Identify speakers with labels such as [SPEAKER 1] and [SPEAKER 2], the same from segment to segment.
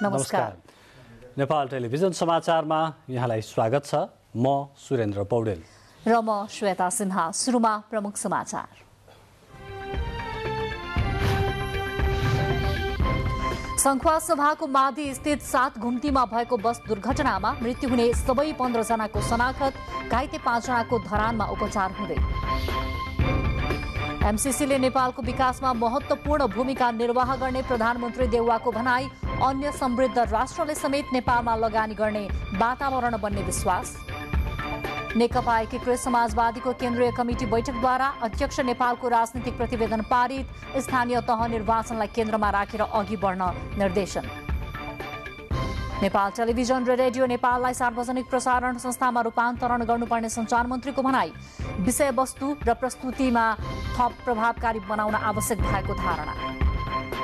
[SPEAKER 1] नमस्कार। नेपाल टेलिभिजन समाचारमा यहाँलाई स्वागत छ। म सुरेन्द्र पौडेल
[SPEAKER 2] र म श्वेता सिन्हा। सुरुमा प्रमुख समाचार। संखुवा सभाको माथि स्थित 7 घुम्तीमा भएको बस दुर्घटनामा मृत्यु हुने सबै 15 जनाको शनाखत, घाइते 5 जनाको धरानमा उपचार हुँदै। एमसीसीले नेपालको विकासमा महत्वपूर्ण भूमिका निर्वाह गर्ने प्रधानमन्त्री देउवाको भनाई। अन्य समृद्ध राष्ट्रले समेत नेपालमा लगानी गर्ने वातावरण बन्ने विश्वास। नेकपा एकीकृत समाजवादीको केन्द्रीय कमिटी बैठकद्वारा अध्यक्ष नेपालको राजनीतिक प्रतिवेदन पारित। स्थानीय तह निर्वाचनलाई केन्द्रमा राखेर अघि बढ्न निर्देशन। नेपाल टेलिभिजन र रेडियो नेपाललाई सार्वजनिक प्रसारण संस्थामा रूपान्तरण गर्नुपर्ने सञ्चार मन्त्रीको भनाई। विषयवस्तु र प्रस्तुतिमा थप प्रभावकारी बनाउन आवश्यक भएको धारणा।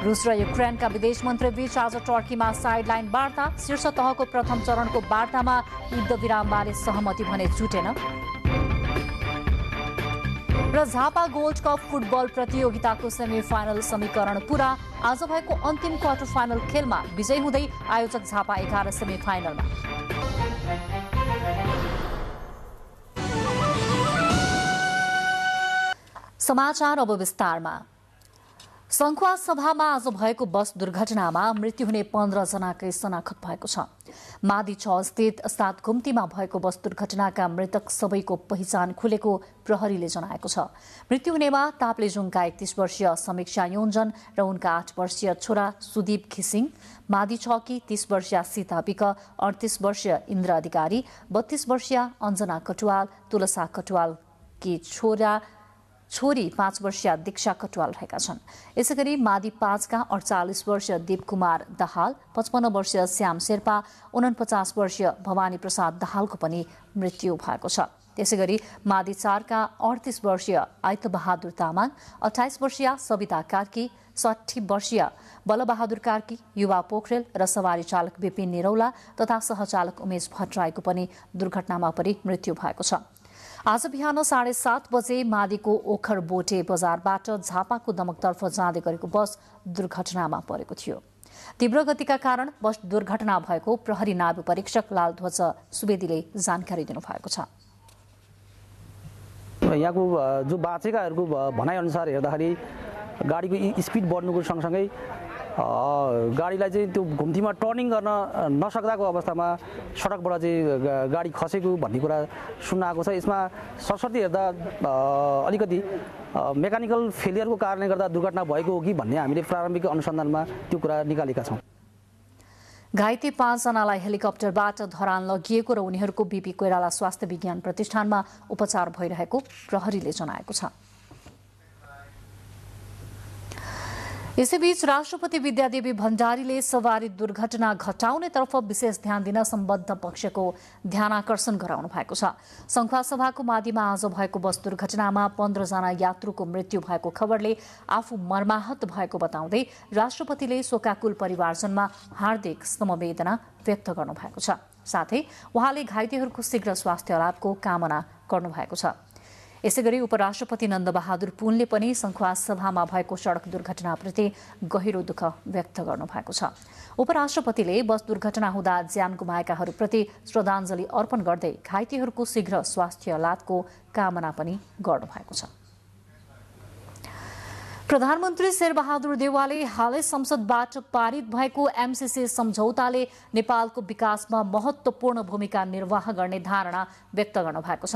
[SPEAKER 2] रुस र युक्रेनका विदेश मन्त्री बीच आज टर्कीमा साइडलाइन वार्ता। शीर्ष तहको प्रथम चरणको वार्तामा युद्ध विरामबारे सहमति भने जुटेन। र झापा गोल्ड कप फुटबल प्रतियोगिताको सेमिफाइनल समीकरण पूरा। आज भएको अन्तिम क्वार्टर फाइनल खेलमा विजयी हुँदै आयोजक झापा 11 सेमिफाइनलमा। समाचार अब विस्तारमा। संखुवा सभामा आज भएको बस दुर्घटनामा मृत्यु हुने 15 जनाकै शनाखत भएको छ। मादी 6 स्थित 7 घुम्तीमा भएको बस दुर्घटनाका मृतक सबैको पहिचान खुलेको प्रहरीले जनाएको छ। मृत्यु हुनेमा ताप्लेजुङका 31 वर्षीय समीक्षा योन्जन र उनका 8 वर्षीय छोरा सुदीप घिसिङ, मादी 6 की 30 वर्षीय सीता विक, 38 वर्षीय इन्द्र अधिकारी, 32 वर्षीय अञ्जना कटुवाल, तुलसा कटुवाल की छोरी 5 वर्षीय दीक्षा कटुवाल रहेका छन्। यसैगरी मादी 5 का 48 वर्षीय दीप कुमार दाहाल, 55 वर्षीय श्याम शेर्पा, 49 वर्षीय भवानी प्रसाद दाहालको पनि मृत्यु भएको छ। त्यसैगरी मादी 4 का 38 वर्षीय आइतबहादुर तामाङ, 28 वर्षीय सविता कार्की, 60 वर्षीय बलबहादुर कार्की, युवा पोखरेल र सवारी चालक विपिन निरौला तथा सहचालक उमेश भट्टराईको पनि दुर्घटनामा परि मृत्यु भएको छ। आज बिहान 7:30 बजे मादीको ओखर बोटे बजारबाट झापाको दमकतर्फ जाँदै गरेको बस दुर्घटनामा परेको थियो। तीव्र गतिका कारण बस दुर्घटना भएको प्रहरी नायब परीक्षक लालध्वज सुवेदीले जानकारी दिनुभएको छ।
[SPEAKER 3] यहाँको जो बाँचेकाहरूको भनाइअनुसार हेर्दाखेरि गाडीको स्पिड बढ्नुको सँगसँगै गाडीलाई चाहिँ त्यो घुम्तीमा टर्निङ गर्न नसक्दाको अवस्थामा सडकबाट चाहिँ गाडी खसेको भन्ने कुरा सुन्न आएको छ। यसमा सरस्वती हेर्दा अलिकति मेकानिकल फेलियरको कारणले गर्दा दुर्घटना भएको हो कि भन्ने हामीले प्रारम्भिक अनुसन्धानमा त्यो कुरा निकालेका छौँ।
[SPEAKER 2] घाइते 5 जनालाई हेलिकप्टरबाट धरान लगिएको र उनीहरूको बीपी कोइराला स्वास्थ्य विज्ञान प्रतिष्ठानमा उपचार भइरहेको प्रहरीले जनाएको छ। यसैबीच राष्ट्रपति विद्यादेवी भण्डारीले सवारी दुर्घटना घटाउनेतर्फ विशेष ध्यान दिन सम्बद्ध पक्षको ध्यानाकर्षण गराउनु भएको छ। संखुवा सभाको मादिमा आज भएको बस दुर्घटनामा 15 जना यात्रुको मृत्यु भएको खबरले आफू मर्माहत भएको बताउँदै राष्ट्रपतिले शोकाकुल परिवारजनमा हार्दिक समवेदना व्यक्त गर्नुभएको छ। साथै उहाँले घाइतेहरूको शीघ्र स्वास्थ्य लाभको कामना गर्नुभएको छ। यसैगरी उपराष्ट्रपति नन्दबहादुर पुनले पनि संखुवा सभामा भएको सडक दुर्घटनाप्रति गहिरो दुःख व्यक्त गर्नुभएको छ। उपराष्ट्रपतिले बस दुर्घटना हुँदा ज्यान गुमाएकाहरूप्रति श्रद्धाञ्जली अर्पण गर्दै घाइतेहरूको शीघ्र स्वास्थ्य लाभको कामना पनि गर्नुभएको छ। प्रधानमन्त्री शेरबहादुर देउवाले हालै संसदबाट पारित भएको एमसीसी सम्झौताले नेपालको विकासमा महत्वपूर्ण भूमिका निर्वाह गर्ने धारणा व्यक्त गर्नुभएको छ।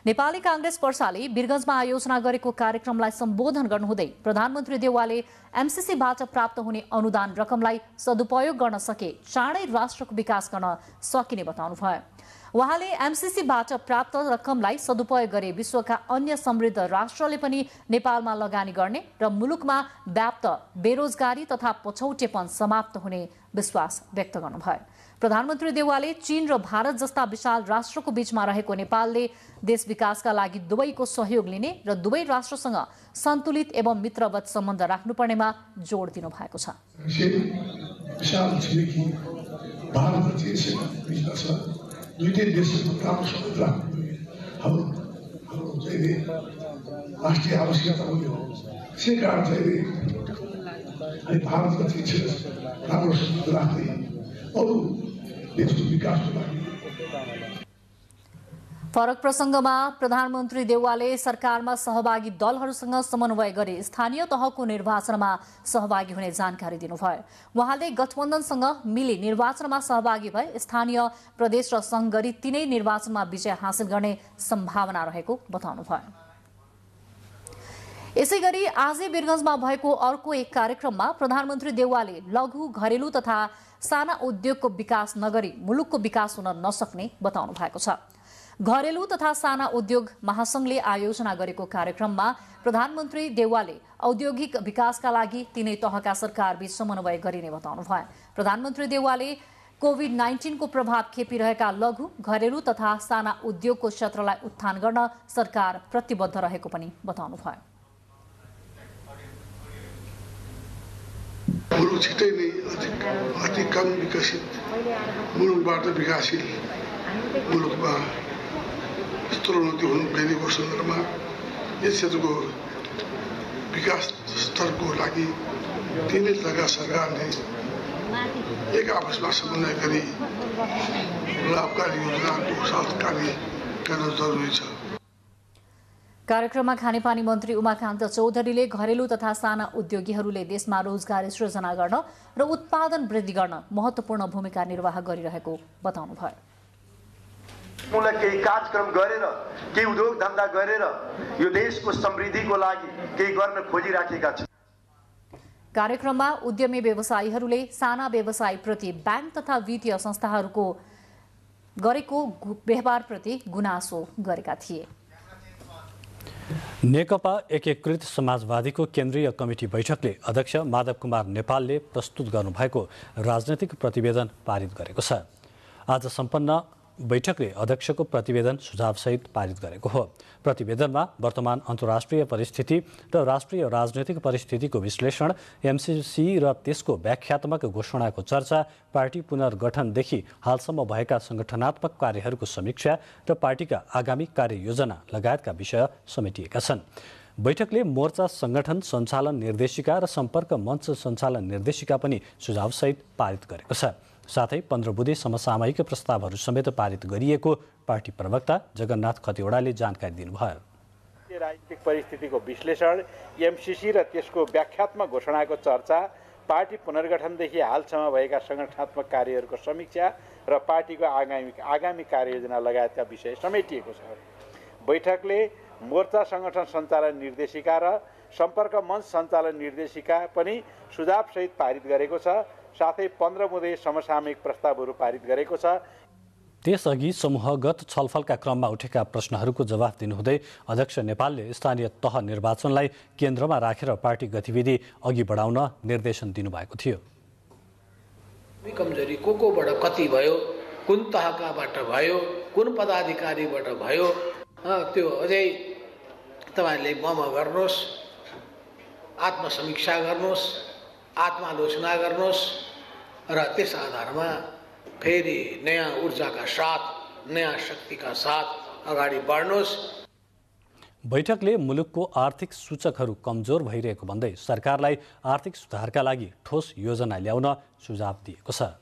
[SPEAKER 2] नेपाली कांग्रेस पर्साले वीरगञ्जमा आयोजना गरेको कार्यक्रमलाई सम्बोधन गर्नुहुँदै प्रधानमन्त्री देउवाले एमसीसीबाट प्राप्त हुने अनुदान रकमलाई सदुपयोग गर्न सके चाँडै राष्ट्रको विकास गर्न सकिने बताउनुभयो। उहाँले एमसीसीबाट प्राप्त रकमलाई सदुपयोग गरे विश्वका अन्य समृद्ध राष्ट्रले पनि नेपालमा लगानी गर्ने र मुलुकमा व्याप्त बेरोजगारी तथा पछौटेपन समाप्त हुने विश्वास व्यक्त गर्नुभयो। प्रधानमन्त्री देउवाले चीन र भारत जस्ता विशाल राष्ट्रको बीचमा रहेको नेपालले देश विकासका लागि दुवैको सहयोग लिने र दुवै राष्ट्रसँग सन्तुलित एवं मित्रवत सम्बन्ध राख्नुपर्नेमा जोड दिनु भएको छ।
[SPEAKER 4] दुईटै देशको राम्रो सम्बन्ध राख्नु हाम्रो चाहिँ राष्ट्रिय आवश्यकता पनि हो। त्यसै कारण चाहिँ अनि भारतका चिजसँग राम्रो सम्बन्ध राख्दै अरू देशको विकासको लागि।
[SPEAKER 2] फरक प्रसङ्गमा प्रधानमन्त्री देउवाले सरकारमा सहभागी दलहरूसँग समन्वय गरी स्थानीय तहको निर्वाचनमा सहभागी हुने जानकारी दिनुभयो। उहाँले गठबन्धनसँग मिली निर्वाचनमा सहभागी भए स्थानीय प्रदेश र संघ गरी तीनै निर्वाचनमा विजय हासिल गर्ने सम्भावना रहेको बताउनुभयो। यसैगरी आजै वीरगञ्जमा भएको अर्को एक कार्यक्रममा प्रधानमन्त्री देउवाले लघु घरेलु तथा साना उद्योगको विकास नगरी मुलुकको विकास हुन नसक्ने बताउनु भएको छ। घरेलु तथा साना उद्योग महासंघले आयोजना गरेको कार्यक्रममा प्रधानमन्त्री देउवाले औद्योगिक विकासका लागि तीनै तहका सरकारबीच समन्वय गरिने बताउनुभयो। प्रधानमन्त्री देउवाले कोभिड-19 को प्रभाव खेपिरहेका लघु घरेलु तथा साना उद्योगको क्षेत्रलाई उत्थान गर्न सरकार प्रतिबद्ध रहेको पनि बताउनुभयो।
[SPEAKER 4] मुलुक छिट्टै नै अति कम विकसित मुलुकबाट विकासशील मुलुकमा स्तरोन्नति हुनु गएको सन्दर्भमा यस क्षेत्रको विकास स्तरको लागि तीनै तहका सरकारले एक आपसमा समन्वय गरी लाभकारी योजनाको साथ कार्य गर्न जरुरी छ।
[SPEAKER 2] कार्यक्रममा खानेपानी मन्त्री उमाकान्त चौधरीले घरेलु तथा साना उद्योगीहरूले देशमा रोजगारी सृजना गर्न र उत्पादन वृद्धि गर्न महत्त्वपूर्ण भूमिका निर्वाह गरिरहेको बताउनुभयो।
[SPEAKER 5] मलाई केही कार्यक्रम गरेर केही उद्योग धन्दा गरेर यो देशको समृद्धिको लागि केही गर्न खोजिराखेका छन्।
[SPEAKER 2] कार्यक्रममा उद्यमी व्यवसायीहरूले साना व्यवसायप्रति बैंक तथा वित्तीय संस्थाहरूको गरेको व्यवहारप्रति गुनासो गरेका थिए।
[SPEAKER 1] नेकपा एकीकृत समाजवादीको केन्द्रीय कमिटी बैठकले अध्यक्ष माधव कुमार नेपालले प्रस्तुत गर्नुभएको राजनैतिक प्रतिवेदन पारित गरेको छ। आज सम्पन्न बैठकले अध्यक्षको प्रतिवेदन सुझावसहित पारित गरेको हो। प्रतिवेदनमा वर्तमान अन्तर्राष्ट्रिय परिस्थिति र राष्ट्रिय राजनैतिक परिस्थितिको विश्लेषण, एमसीसी र त्यसको व्याख्यात्मक घोषणाको चर्चा, पार्टी पुनर्गठनदेखि हालसम्म भएका संगठनात्मक कार्यहरूको समीक्षा र पार्टीका आगामी कार्ययोजना लगायतका विषय समेटिएका छन्। बैठकले मोर्चा संगठन सञ्चालन निर्देशिका र सम्पर्क मञ्च सञ्चालन निर्देशिका पनि सुझावसहित पारित गरेको छ। साथै 15 बुँदे समसामयिक प्रस्तावहरू समेत पारित गरिएको पार्टी प्रवक्ता जगन्नाथ खतिवड़ाले जानकारी दिनुभयो।
[SPEAKER 6] राजनीतिक परिस्थितिको विश्लेषण, एमसीसी र त्यसको व्याख्यात्मक घोषणाको चर्चा, पार्टी पुनर्गठनदेखि हालसम्म भएका संगठनात्मक कार्यहरूको समीक्षा र पार्टीको आगामी कार्ययोजना लगायतका विषय समेटिएको छ। बैठकले मोर्चा संगठन सञ्चालन निर्देशिका र सम्पर्क मञ्च सञ्चालन निर्देशिका पनि सुझावसहित पारित गरेको छ। साथै 15 बुँदे समसामयिक प्रस्तावहरू पारित गरेको छ।
[SPEAKER 1] त्यसअघि समूहगत छलफलका क्रममा उठेका प्रश्नहरूको जवाफ दिनुहुँदै अध्यक्ष नेपालले स्थानीय तह निर्वाचनलाई केन्द्रमा राखेर पार्टी गतिविधि अघि बढाउन निर्देशन दिनुभएको थियो।
[SPEAKER 7] कमजोरी कोबाट कति भयो, कुन तहकाबाट भयो, कुन पदाधिकारीबाट भयो, त्यो अझै तपाईहरुले ममा गर्नुहोस्, आत्मसमीक्षा गर्नुहोस्, आत्मालोचना गर्नुहोस् र त्यस आधारमा फेरि नयाँ ऊर्जाका साथ, नयाँ शक्तिका साथ अगाडि बढ्नुहोस्।
[SPEAKER 1] बैठकले मुलुकको आर्थिक सूचकहरू कमजोर भइरहेको भन्दै सरकारलाई आर्थिक सुधारका लागि ठोस योजना ल्याउन सुझाव दिएको छ।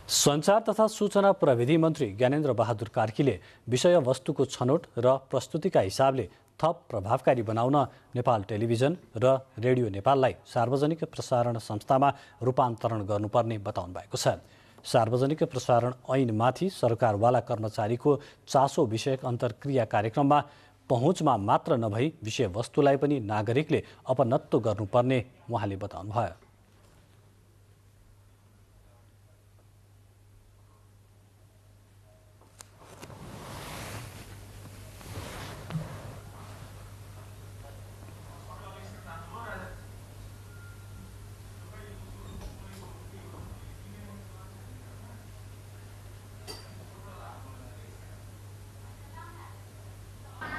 [SPEAKER 1] सञ्चार तथा सूचना प्रविधि मन्त्री ज्ञानेन्द्र बहादुर कार्कीले विषयवस्तुको छनौट र प्रस्तुतिका हिसाबले थप प्रभावकारी बनाउन नेपाल टेलिभिजन र रेडियो नेपाललाई सार्वजनिक प्रसारण संस्थामा रूपान्तरण गर्नुपर्ने बताउनु भएको छ। सार्वजनिक प्रसारण ऐनमाथि सरकारवाला कर्मचारीको चासो विषयक अन्तर्क्रिया कार्यक्रममा पहुँचमा मात्र नभई विषयवस्तुलाई पनि नागरिकले अपनत्व गर्नुपर्ने उहाँले बताउनुभयो।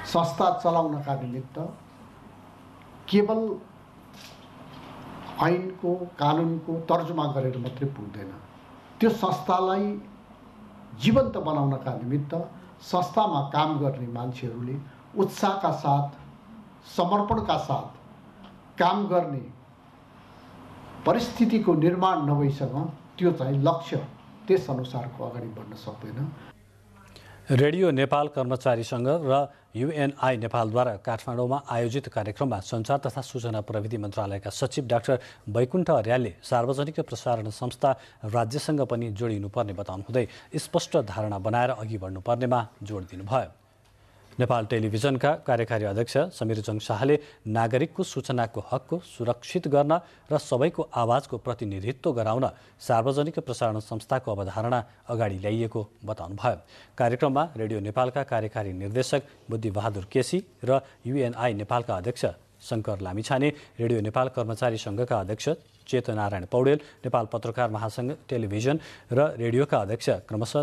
[SPEAKER 8] संस्था चलाउनका निमित्त केवल ऐनको कानुनको तर्जुमा गरेर मात्रै पुग्दैन। त्यो संस्थालाई जीवन्त बनाउनका निमित्त संस्थामा काम गर्ने मान्छेहरूले उत्साहका साथ, समर्पणका साथ काम गर्ने परिस्थितिको निर्माण नभइसक्न त्यो चाहिँ लक्ष्य त्यसअनुसारको अगाडि बढ्न सक्दैन।
[SPEAKER 1] रेडियो नेपाल कर्मचारी सङ्घ र युएनआई नेपालद्वारा काठमाडौँमा आयोजित कार्यक्रममा सञ्चार तथा सूचना प्रविधि मन्त्रालयका सचिव डाक्टर वैकुण्ठ अर्यालले सार्वजनिक प्रसारण संस्था राज्यसँग पनि जोडिनुपर्ने बताउनुहुँदै स्पष्ट धारणा बनाएर अघि बढ्नुपर्नेमा जोड दिनुभयो। नेपाल टेलिभिजनका कार्यकारी अध्यक्ष समीरजङ शाहले नागरिकको सूचनाको हकको सुरक्षित गर्न र सबैको आवाजको प्रतिनिधित्व गराउन सार्वजनिक प्रसारण संस्थाको अवधारणा अगाडि ल्याइएको बताउनुभयो। कार्यक्रममा रेडियो नेपालका कार्यकारी निर्देशक बुद्धिबहादुर केसी र युएनआई नेपालका अध्यक्ष शङ्कर लामिछाने, रेडियो नेपाल कर्मचारी सङ्घका अध्यक्ष चेतनारायण पौडेल, नेपाल पत्रकार महासङ्घ टेलिभिजन र रेडियोका अध्यक्ष क्रमशः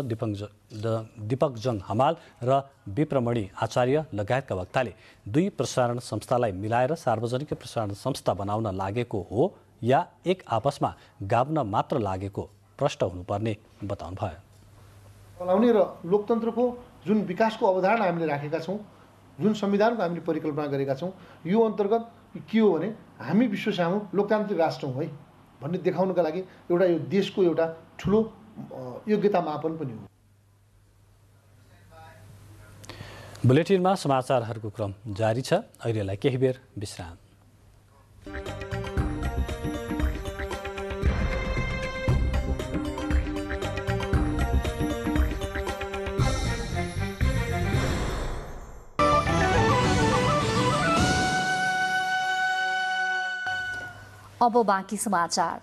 [SPEAKER 1] दीपकजङ हमाल र विप्रमणि आचार्य लगायतका वक्ताले दुई प्रसारण संस्थालाई मिलाएर सार्वजनिक प्रसारण संस्था बनाउन लागेको हो या एक आपसमा गाभ्न मात्र लागेको प्रश्न हुनुपर्ने बताउनुभयो।
[SPEAKER 8] चलाउने र लोकतन्त्रको जुन विकासको अवधारणा हामीले राखेका छौँ, जुन संविधानको हामीले परिकल्पना गरेका छौँ, यो अन्तर्गत के हो भने हामी विश्व सामु लोकतान्त्रिक राष्ट्र हौँ है भन्ने देखाउनका लागि एउटा यो देशको एउटा ठुलो योग्यता मापन पनि हो।
[SPEAKER 1] बुलेटिनमा समाचारहरूको क्रम जारी छ। अहिलेलाई केही बेर विश्राम।
[SPEAKER 2] अब बाँकी समाचार।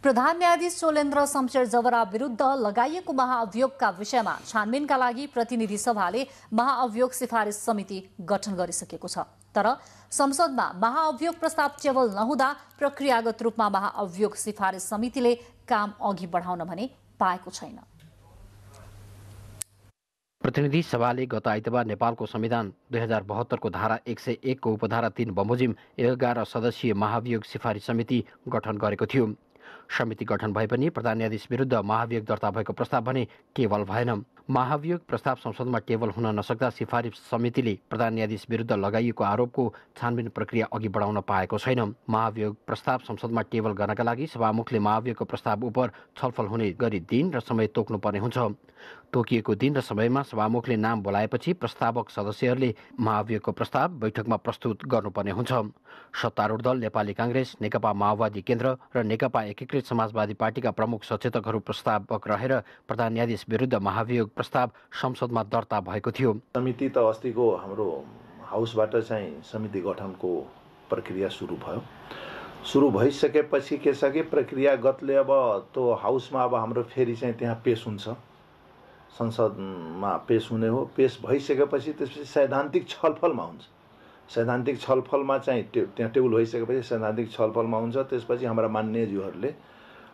[SPEAKER 2] प्रधान न्यायाधीश शोलेन्द्र शमशेर जबरा विरुद्ध लगाइएको महाअभियोगका विषयमा छानबिनका लागि प्रतिनिधि सभाले महाअभियोग सिफारिस समिति गठन गरिसकेको छ। तर संसदमा महाअभियोग प्रस्ताव टेबल नहुँदा प्रक्रियागत रूपमा महाअभियोग सिफारिस समितिले काम अघि बढाउन भने पाएको छैन।
[SPEAKER 9] प्रतिनिधि सभाले गत आइतबार नेपालको संविधान 2072 को धारा 101 को उपधारा 3 बमोजिम 11 सदस्यीय महाभियोग सिफारिस समिति गठन गरेको थियो। समिति गठन भए पनि प्रधान न्यायाधीश विरुद्ध महाभियोग दर्ता भएको प्रस्ताव भने टेबल भएन। महाभियोग प्रस्ताव संसदमा टेबल हुन नसक्दा सिफारिस समितिले प्रधान न्यायाधीश विरुद्ध लगाइएको आरोपको छानबिन प्रक्रिया अघि बढाउन पाएको छैन। महाभियोग प्रस्ताव संसदमा टेबल गर्नका लागि सभामुखले महाभियोगको प्रस्ताव उप छलफल हुने गरी दिन र समय तोक्नुपर्ने हुन्छ। तोकिएको दिन र समयमा सभामुखले नाम बोलाएपछि प्रस्तावक सदस्यहरूले महाभियोगको प्रस्ताव बैठकमा प्रस्तुत गर्नुपर्ने हुन्छ। सत्तारूढ दल नेपाली कांग्रेस, नेकपा माओवादी केन्द्र र नेकपा एकीकृत समाजवादी पार्टीका प्रमुख सचेतकहरू प्रस्तावक रहेर प्रधान न्यायाधीश विरुद्ध महाभियोग प्रस्ताव संसदमा दर्ता भएको थियो।
[SPEAKER 10] समिति त अस्तिको हाम्रो हाउसबाट चाहिँ समिति गठनको प्रक्रिया सुरु भयो। सुरु भइसकेपछि के छ कि प्रक्रियागतले अब त्यो हाउसमा अब हाम्रो फेरि चाहिँ त्यहाँ पेश हुन्छ, संसदमा पेश हुने हो। पेश भइसकेपछि त्यसपछि सैद्धान्तिक छलफलमा हुन्छ। सैद्धान्तिक छलफलमा चाहिँ त्यहाँ टेबल भइसकेपछि सैद्धान्तिक छलफलमा हुन्छ। त्यसपछि हाम्रा मान्यज्यूहरूले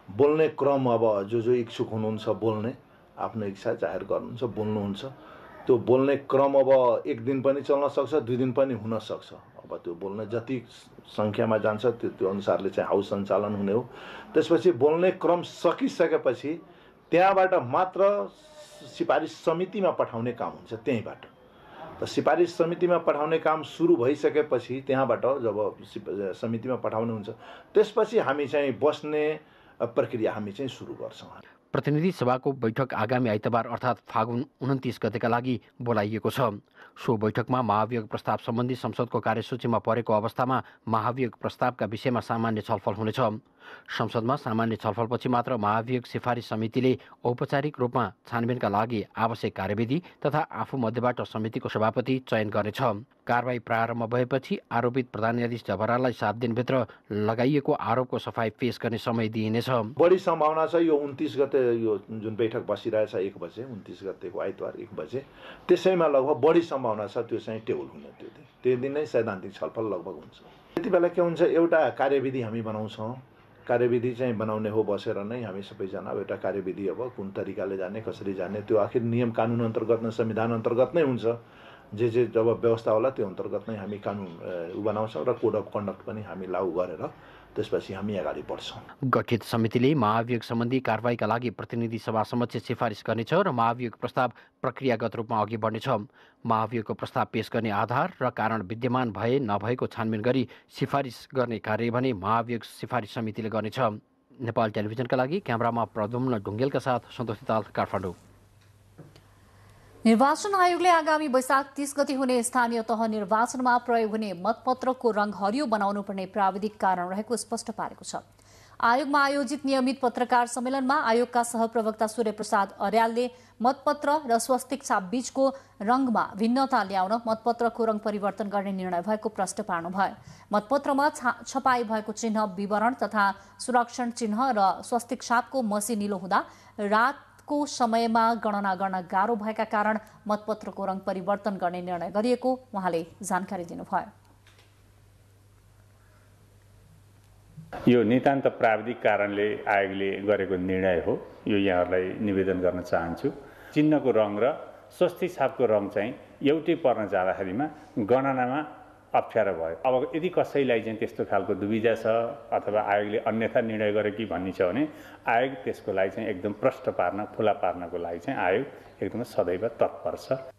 [SPEAKER 10] बोल्ने क्रम अब जो इच्छुक हुनुहुन्छ बोल्ने आफ्नो इच्छा जाहेर गर्नुहुन्छ, बोल्नुहुन्छ। त्यो बोल्ने क्रम अब एक दिन पनि चल्न सक्छ, 2 दिन पनि हुन सक्छ। अब त्यो बोल्ने जति सङ्ख्यामा जान्छ त्यो अनुसारले चाहिँ हाउस सञ्चालन हुने हो। त्यसपछि बोल्ने क्रम सकिसकेपछि त्यहाँबाट मात्र सिफारिस समितिमा पठाउने काम हुन्छ। त्यहीँबाट त सिफारिस समितिमा पठाउने काम सुरु भइसकेपछि त्यहाँबाट जब समितिमा पठाउने हुन्छ त्यसपछि हामी चाहिँ बस्ने प्रक्रिया हामी चाहिँ सुरु गर्छौँ।
[SPEAKER 9] प्रतिनिधि सभाको बैठक आगामी आइतबार अर्थात् फागुन 29 गतेका लागि बोलाइएको छ। सो बैठकमा महाभियोग प्रस्ताव सम्बन्धी संसदको कार्यसूचीमा परेको अवस्थामा महाभियोग प्रस्तावका विषयमा सामान्य छलफल हुनेछ। संसदमा सामान्य छलफलपछि मात्र महाभियोग सिफारिस समितिले औपचारिक रूपमा छानबिनका लागि आवश्यक कार्यविधि तथा आफू मध्येबाट समितिको सभापति चयन गर्नेछ। कारबाही प्रारम्भ भएपछि आरोपित प्रधान न्यायाधीश जबरालाई 7 दिनभित्र लगाइएको आरोपको सफाई पेश गर्ने समय दिइनेछ।
[SPEAKER 10] बढी सम्भावना छ यो 29 गते यो जुन बैठक बसिरहेछ 1 बजे 29 गतेको आइतबार 1 बजे त्यसैमा लगभग बढी सम्भावना छ त्यो चाहिँ टेबल हुने। त्यो दिन नै सैद्धान्तिक छलफल लगभग हुन्छ। त्यति बेला के हुन्छ, एउटा कार्यविधि हामी बनाउँछौँ। कार्यविधि चाहिँ बनाउने हो बसेर नै हामी सबैजना एउटा कार्यविधि अब कुन तरिकाले जाने कसरी जाने त्यो आखिर नियम कानुन अन्तर्गत नै संविधान अन्तर्गत नै हुन्छ। जे जब व्यवस्था होला त्यो अन्तर्गत नै हामी कानुन बनाउँछौँ र कोड अफ कन्डक्ट पनि हामी लागू गरेर त्यसपछि हामी अगाडि बढ्छौँ।
[SPEAKER 9] गठित समितिले महाभियोग सम्बन्धी कारबाहीका लागि प्रतिनिधि सभा समक्ष सिफारिस गर्नेछ र महाभियोग प्रस्ताव प्रक्रियागत रूपमा अघि बढ्नेछ। महाभियोगको प्रस्ताव पेश गर्ने आधार र कारण विद्यमान भए नभएको छानबिन गरी सिफारिस गर्ने कार्य भने महाभियोग सिफारिस समितिले गर्नेछ। नेपाल टेलिभिजनका लागि क्यामेरामा प्रद्युम्न ढुङ्गेलका साथ सन्तोष ताल, काठमाडौँ।
[SPEAKER 2] निर्वाचन आयोगले आगामी वैशाख 30 गते हुने स्थानीय तह निर्वाचनमा प्रयोग हुने मतपत्रको रङ हरियो बनाउनु पर्ने प्राविधिक कारण रहेको स्पष्ट पारेको छ। आयोगमा आयोजित नियमित पत्रकार सम्मेलनमा आयोगका सहप्रवक्ता सूर्यप्रसाद अर्यालले मतपत्र र स्वस्तिक छाप बीचको रङमा भिन्नता ल्याउन मतपत्रको रङ परिवर्तन गर्ने निर्णय भएको प्रश्न पार्नुभयो। मतपत्रमा छपाई भएको चिन्ह विवरण तथा सुरक्षण चिन्ह र स्वस्तिक छापको मसी निलो हुँदा रातको समयमा गणना गर्न गाह्रो भएका कारण मतपत्रको रङ परिवर्तन गर्ने निर्णय गरिएको उहाँले जानकारी दिनुभयो।
[SPEAKER 6] यो नितान्त प्राविधिक कारणले आयोगले गरेको निर्णय हो, यो यहाँहरूलाई निवेदन गर्न चाहन्छु। चिन्हको रङ र स्वस्तिक छापको रङ चाहिँ एउटै पर्न जाँदाखेरिमा गणनामा अप्ठ्यारो भयो। अब यदि कसैलाई चाहिँ त्यस्तो खालको दुविधा छ अथवा आयोगले अन्यथा निर्णय गर्यो कि भन्ने छ भने आयोग त्यसको लागि चाहिँ एकदम प्रष्ट पार्न, खुला पार्नको लागि चाहिँ आयोग एकदमै सदैव तत्पर छ।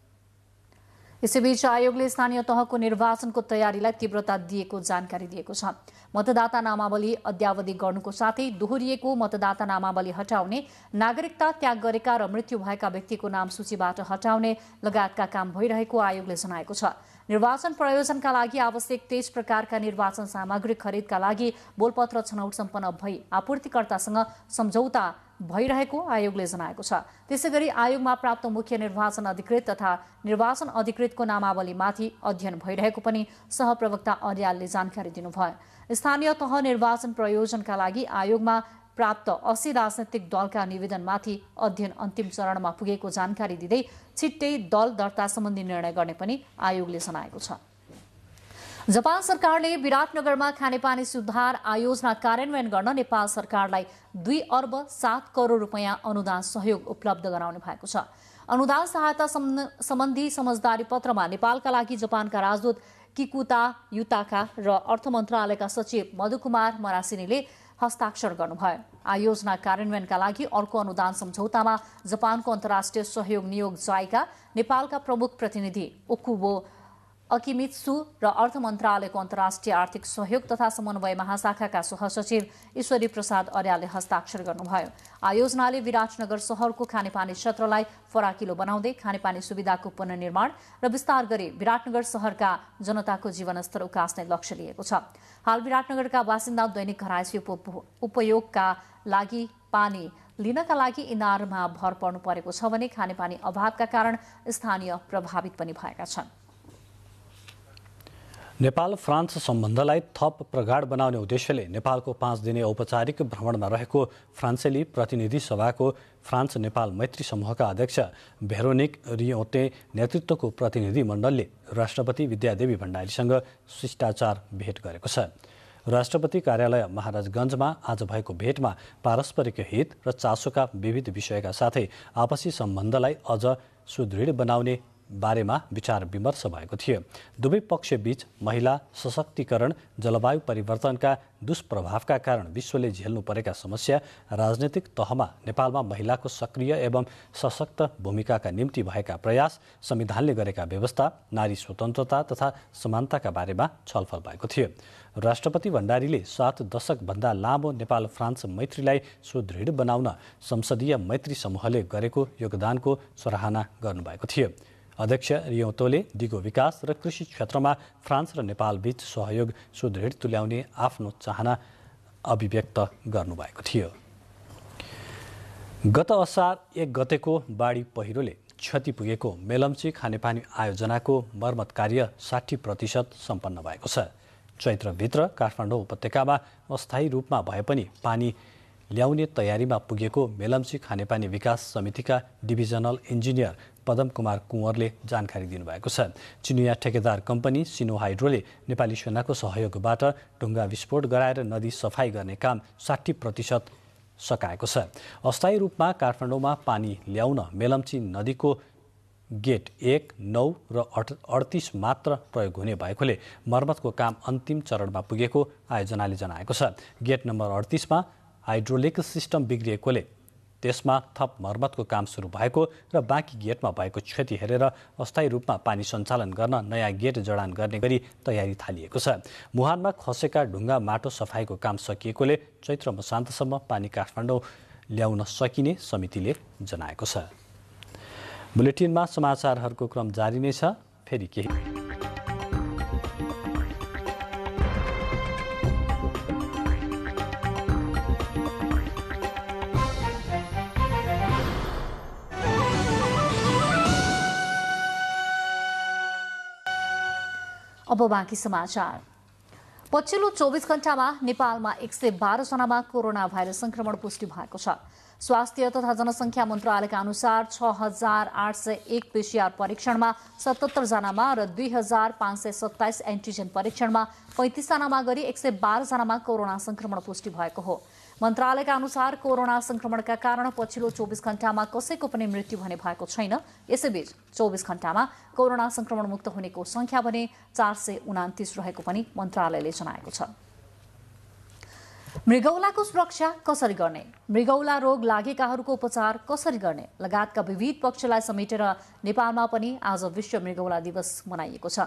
[SPEAKER 2] यसैबीच आयोगले स्थानीय तहको निर्वाचनको तयारीलाई तीव्रता दिएको जानकारी दिएको छ। मतदाता नामावली अद्यावधि गर्नुको साथै दोहोरिएको मतदाता नामावली हटाउने, नागरिकता त्याग गरेका र मृत्यु भएका व्यक्तिको नाम सूचीबाट हटाउने लगायतका काम भइरहेको आयोगले जनाएको छ। निर्वाचन प्रयोजनका लागि आवश्यक 23 प्रकारका निर्वाचन सामग्री खरिदका लागि बोलपत्र छनौट सम्पन्न भई आपूर्तिकर्तासँग सम्झौता भइरहेको आयोगले जनाएको छ। त्यसैगरी आयोगमा प्राप्त मुख्य निर्वाचन अधिकृत तथा निर्वाचन अधिकृतको नामावलीमाथि अध्ययन भइरहेको पनि सहप्रवक्ता अर्यालले जानकारी दिनुभयो। स्थानीय तह निर्वाचन प्रयोजनका लागि आयोगमा प्राप्त 80 राजनैतिक दलका निवेदनमाथि अध्ययन अन्तिम चरणमा पुगेको जानकारी दिँदै छिट्टै दल दर्ता सम्बन्धी निर्णय गर्ने पनि आयोगले जनाएको छ। जापान सरकारले विराटनगरमा खानेपानी सुधार आयोजना कार्यान्वयन गर्न नेपाल सरकारलाई 2 अर्ब 7 करोड रुपैयाँ अनुदान सहयोग उपलब्ध गराउने भएको छ। अनुदान सहायता सम्बन्धी समझदारी पत्रमा नेपालका लागि जापानका राजदूत किकुता युताका र अर्थ मन्त्रालयका सचिव मधुकुमार मरासिनीले हस्ताक्षर गर्नुभयो। आयोजना कार्यान्वयनका लागि अर्को अनुदान सम्झौतामा जापानको अन्तर्राष्ट्रिय सहयोग नियोग जाइका नेपालका प्रमुख प्रतिनिधि ओकुबो अकिमित्सु र अर्थ मन्त्रालयको अन्तर्राष्ट्रिय आर्थिक सहयोग तथा समन्वय महाशाखाका सहसचिव ईश्वरी प्रसाद अर्यालले हस्ताक्षर गर्नुभयो। आयोजनाले विराटनगर शहरको खानेपानी क्षेत्रलाई फराकिलो बनाउँदै खानेपानी सुविधाको पुनर्निर्माण र विस्तार गरी विराटनगर शहरका जनताको जीवनस्तर उकास्ने लक्ष्य लिएको छ। हाल विराटनगरका बासिन्दा दैनिक घरायसी उपयोगका लागि पानी लिनका लागि इनारमा भर पर्नु परेको छ भने खानेपानी अभावका कारण स्थानीय प्रभावित पनि भएका छन्।
[SPEAKER 1] नेपाल फ्रान्स सम्बन्धलाई थप प्रगाढ बनाउने उद्देश्यले नेपालको 5 दिने औपचारिक भ्रमणमा रहेको फ्रान्सेली प्रतिनिधि सभाको फ्रान्स नेपाल मैत्री समूहका अध्यक्ष भेरोनिक रियोते नेतृत्वको प्रतिनिधि मण्डलले राष्ट्रपति विद्यादेवी भण्डारीसँग शिष्टाचार भेट गरेको छ। राष्ट्रपति कार्यालय महाराजगञ्जमा आज भएको भेटमा पारस्परिक हित र चासोका विविध विषयका साथै आपसी सम्बन्धलाई अझ सुदृढ बनाउने बारेमा विचार विमर्श भएको थियो। दुवै पक्षबीच महिला सशक्तिकरण, जलवायु परिवर्तनका दुष्प्रभावका कारण विश्वले झेल्नु परेका समस्या, राजनैतिक तहमा नेपालमा महिलाको सक्रिय एवं सशक्त भूमिकाका निम्ति भएका प्रयास, संविधानले गरेका व्यवस्था, नारी स्वतन्त्रता तथा समानताका बारेमा छलफल भएको थियो। राष्ट्रपति भण्डारीले 7 दशकभन्दा लामो नेपाल फ्रान्स मैत्रीलाई सुदृढ बनाउन संसदीय मैत्री समूहले गरेको योगदानको सराहना गर्नुभएको थियो। अध्यक्ष रियोतोले दिगो विकास र कृषि क्षेत्रमा फ्रान्स र नेपालबीच सहयोग सुदृढ तुल्याउने आफ्नो चाहना अभिव्यक्त गर्नुभएको थियो। गत असार 1 गतेको बाढी पहिरोले क्षति पुगेको मेलम्ची खानेपानी आयोजनाको मर्मत कार्य 60% सम्पन्न भएको छ। चैत्रभित्र काठमाडौँ उपत्यकामा अस्थायी रूपमा भए पनि पानी ल्याउने तयारीमा पुगेको मेलम्ची खानेपानी विकास समितिका डिभिजनल इन्जिनियर पदम कुमार कुँवरले जानकारी दिनुभएको छ। चिनिया ठेकेदार कम्पनी सिनो हाइड्रोले नेपाली सेनाको सहयोगबाट ढुङ्गा विस्फोट गराएर नदी सफाई गर्ने काम 60% सकाएको छ। अस्थायी रूपमा काठमाडौँमा पानी ल्याउन मेलम्ची नदीको गेट 1, 9 र 38 मात्र प्रयोग हुने भएकोले मर्मतको काम अन्तिम चरणमा पुगेको आयोजनाले जनाएको छ। गेट नम्बर 38 मा हाइड्रोलिक सिस्टम बिग्रिएकोले त्यसमा थप मर्मतको काम सुरु भएको र बाँकी गेटमा भएको क्षति हेरेर अस्थायी रूपमा पानी सञ्चालन गर्न नयाँ गेट जडान गर्ने गरी तयारी थालिएको छ। मुहानमा खसेका ढुङ्गा माटो सफाइको काम सकिएकोले चैत्र मसान्तसम्म पानी काठमाडौँ ल्याउन सकिने समितिले जनाएको छ। बुलेटिनमा समाचारहरूको क्रम जारी नै छ। फेरि केही
[SPEAKER 2] अब बाँकी समाचार। पछिल्लो 24 घण्टामा नेपालमा 112 जनामा कोरोना भाइरस संक्रमण पुष्टि भएको छ। स्वास्थ्य तथा जनसङ्ख्या मन्त्रालयका अनुसार 6,801 पीसीआर परीक्षणमा 77 जनामा र 2,527 एन्टिजेन परीक्षणमा 35 जनामा गरी 112 जनामा कोरोना संक्रमण पुष्टि भएको हो। मन्त्रालयका अनुसार कोरोना संक्रमणका कारण पछिल्लो 24 घण्टामा कसैको पनि मृत्यु भने भएको छैन। यसैबीच 24 घण्टामा कोरोना संक्रमण मुक्त हुनेको संख्या भने 429 रहेको पनि मन्त्रालयले जनाएको छ। मृगौलाको सुरक्षा कसरी गर्ने, मृगौला रोग लागेकाहरूको उपचार कसरी गर्ने लगायतका विविध पक्षलाई समेटेर नेपालमा पनि आज विश्व मृगौला दिवस मनाइएको छ।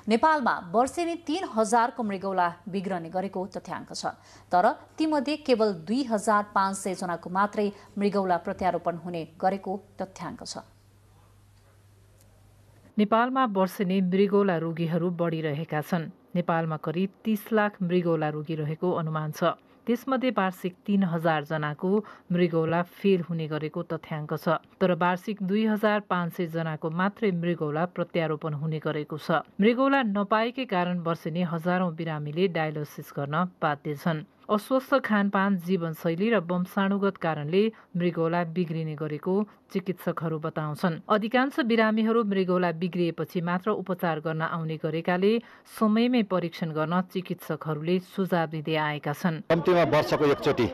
[SPEAKER 2] नेपालमा वर्षेनी 3,000 को मृगौला बिग्रने गरेको तथ्याङ्क छ। तर तीमध्ये केवल 2,500 जनाको मात्रै मृगौला प्रत्यारोपण हुने गरेको तथ्याङ्क छ।
[SPEAKER 11] नेपालमा वर्षेनी मृगौला रोगीहरू बढिरहेका छन्। नेपालमा करिब 30 लाख मृगौला रोगी रहेको अनुमान छ। त्यसमध्ये वार्षिक 3,000 जनाको मृगौला फेल हुने गरेको तथ्याङ्क छ। तर वार्षिक 2,500 जनाको मात्रै मृगौला प्रत्यारोपण हुने गरेको छ। मृगौला नपाएकै कारण वर्षेनी हजारौं बिरामीले डायलिसिस गर्न बाध्य छन्। अस्वस्थ खानपान, जीवनशैली र वंशाणुगत कारणले मृगौला बिग्रिने गरेको चिकित्सकहरू बताउँछन्। अधिकांश बिरामीहरू मृगौला बिग्रिएपछि मात्र उपचार गर्न आउने गरेकाले समयमै परीक्षण गर्न चिकित्सकहरूले सुझाव दिँदै आएका छन्।
[SPEAKER 12] कम्तीमा वर्षको एकचोटि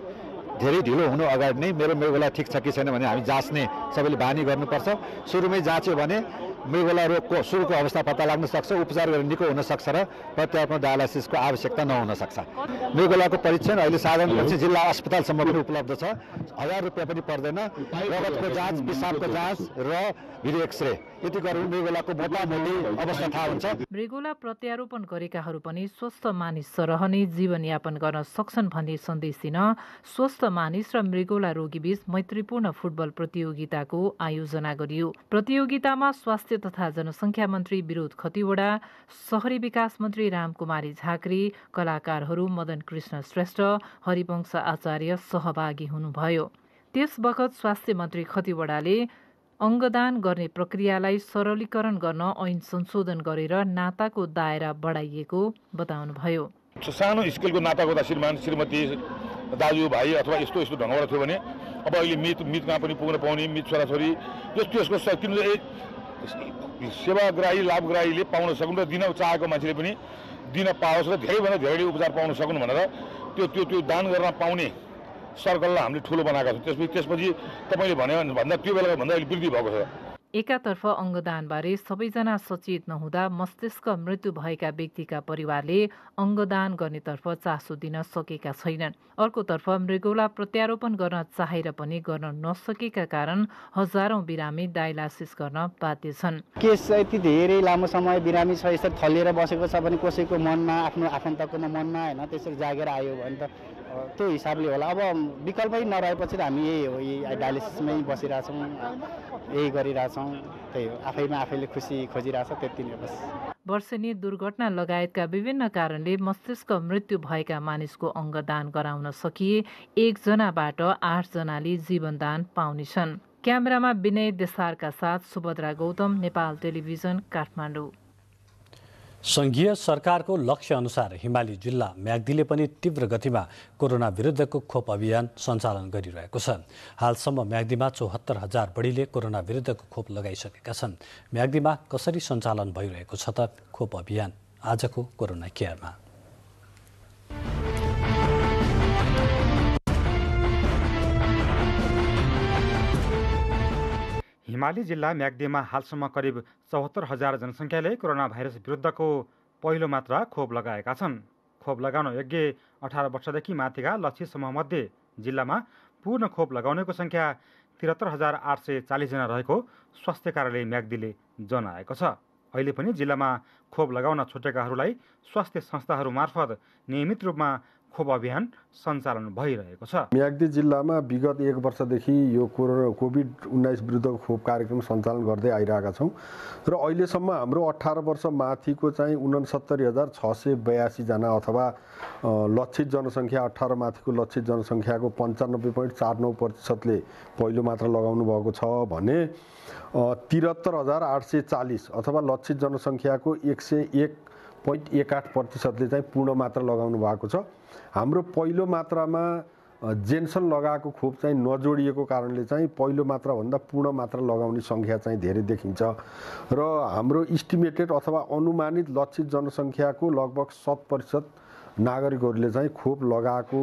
[SPEAKER 12] धेरै ढिलो हुनु अगाडि नै मेरो मृगौला ठिक छ कि छैन भने हामी जाँच्ने सबैले बानी गर्नुपर्छ। सुरुमै जाँच्यो भने मृगौला रोगको सुरुको अवस्था पत्ता लाग्न सक्छ, उपचार गरेर निको हुन सक्छ र प्रत्यारोपण डायलिसिसको आवश्यकता नहुन सक्छ। मृगौलाको परीक्षण अहिले साधारण जिल्ला अस्पतालसम्म पनि उपलब्ध छ। 1000 रुपियाँ पनि पर्दैन। रगतको जाँच, पिसाबको जाँच र भिडियो एक्सरे यति गरेर मृगौलाको मोटामोटी अवस्था थाहा हुन्छ।
[SPEAKER 11] मृगौला प्रत्यारोपण गरेकाहरू पनि स्वस्थ मानिस रहने जीवनयापन गर्न सक्छन् भन्ने सन्देश दिन स्वस्थ मानिस र मृगौला रोगीबीच मैत्रीपूर्ण फुटबल प्रतियोगिताको आयोजना गरियो। प्रतियोगितामा स्वास्थ्य तथा जनसङ्ख्या मन्त्री विरोध खतिवडा, शहरी विकास मन्त्री रामकुमारी झाँक्री, कलाकारहरू मदन कृष्ण श्रेष्ठ, हरिवंश आचार्य सहभागी हुनुभयो। त्यस बखत स्वास्थ्य मन्त्री खतिवडाले अङ्गदान गर्ने प्रक्रियालाई सरलीकरण गर्न ऐन संशोधन गरेर नाताको दायरा बढाइएको बताउनुभयो।
[SPEAKER 13] सानो स्केलको नाता गर्दा श्रीमान श्रीमती दाजुभाइ अथवा यस्तो यस्तो ढङ्गबाट थियो भने अब अहिले मितमा पनि पुग्न पाउने, मित छोराछोरी त्यसको सेवाग्राही लाभग्राहीले पाउन सक्नु र दिन चाहेको मान्छेले पनि दिन पाओस् र धेरैभन्दा धेरै उपचार पाउन सक्नु भनेर त्यो दान गर्न पाउने सर्कललाई हामीले ठुलो बनाएका छौँ। त्यसपछि तपाईँले भन्दा त्यो बेलाको भन्दा अहिले वृद्धि भएको छ।
[SPEAKER 11] एकातर्फ अङ्गदानबारे सबैजना सचेत नहुँदा मस्तिष्क मृत्यु भएका व्यक्तिका परिवारले अङ्गदान गर्नेतर्फ चासो दिन सकेका छैनन्। अर्कोतर्फ मृगौला प्रत्यारोपण गर्न चाहेर पनि गर्न नसकेका कारण हजारौं बिरामी डायलासिस गर्न बाध्य छन्।
[SPEAKER 14] केस यति धेरै लामो समय बिरामी छ, यसरी थलिएर बसेको छ भने कसैको मनमा, आफ्नो आफन्तको मनमा होइन त्यसरी जागेर आयो भने त त्यो हिसाबले होला। अब विकल्पै नरहेपछि त हामी यही हो, यही डायलिसिसमै बसिरहेछौँ, यही गरिरहेछौँ। त्यही हो, आफैले खुसी खोजिरहेछ, त्यति नै बस।
[SPEAKER 11] वर्षेनी दुर्घटना लगायतका विभिन्न कारणले मस्तिष्क मृत्यु भएका मानिसको अङ्गदान गराउन सकिए 1 जनाबाट 8 जनाले जीवनदान पाउनेछन्। क्यामेरामा विनय देसारका साथ सुभद्रा गौतम, नेपाल टेलिभिजन, काठमाडौँ।
[SPEAKER 1] संघीय सरकारको लक्ष्य अनुसार हिमाली जिल्ला म्याग्दीले पनि तीव्र गतिमा कोरोना विरुद्धको खोप अभियान सञ्चालन गरिरहेको छ। हालसम्म म्याग्दीमा 74,000 बढीले कोरोना विरुद्धको खोप लगाइसकेका छन्। म्याग्दीमा कसरी सञ्चालन भइरहेको छ त खोप अभियान? आजको कोरोना केयरमा।
[SPEAKER 15] हिमाली जिल्ला म्याग्दीमा हालसम्म करिब 74,000 जनसङ्ख्याले कोरोना भाइरस विरुद्धको पहिलो मात्रा खोप लगाएका छन्। खोप लगाउन योग्य 18 वर्षदेखि माथिका लक्षित समूहमध्ये जिल्लामा पूर्ण खोप लगाउनेको संख्या 73,840 जना रहेको स्वास्थ्य कार्यालय म्याग्दीले जनाएको छ। अहिले पनि जिल्लामा खोप लगाउन छुटेकाहरूलाई स्वास्थ्य संस्थाहरू मार्फत नियमित रूपमा खोप अभियान सञ्चालन भइरहेको छ।
[SPEAKER 16] म्याग्दी जिल्लामा विगत 1 वर्षदेखि यो कोभिड-19 विरुद्धको खोप कार्यक्रम सञ्चालन गर्दै आइरहेका छौँ र अहिलेसम्म हाम्रो 18 वर्ष माथिको चाहिँ 69,682 जना अथवा लक्षित जनसङ्ख्या 18 माथिको लक्षित जनसङ्ख्याको 95.49% पहिलो मात्रा लगाउनु भएको छ भने 73,840 अथवा लक्षित जनसङ्ख्याको 101.18% चाहिँ पूर्ण मात्रा लगाउनु भएको छ। हाम्रो पहिलो मात्रामा जेन्सन लगाएको खोप चाहिँ नजोडिएको कारणले चाहिँ पहिलो मात्राभन्दा पूर्ण मात्रा लगाउने सङ्ख्या चाहिँ धेरै देखिन्छ र हाम्रो इस्टिमेटेड अथवा अनुमानित लक्षित जनसङ्ख्याको लगभग 7% नागरिकहरूले चाहिँ खोप लगाएको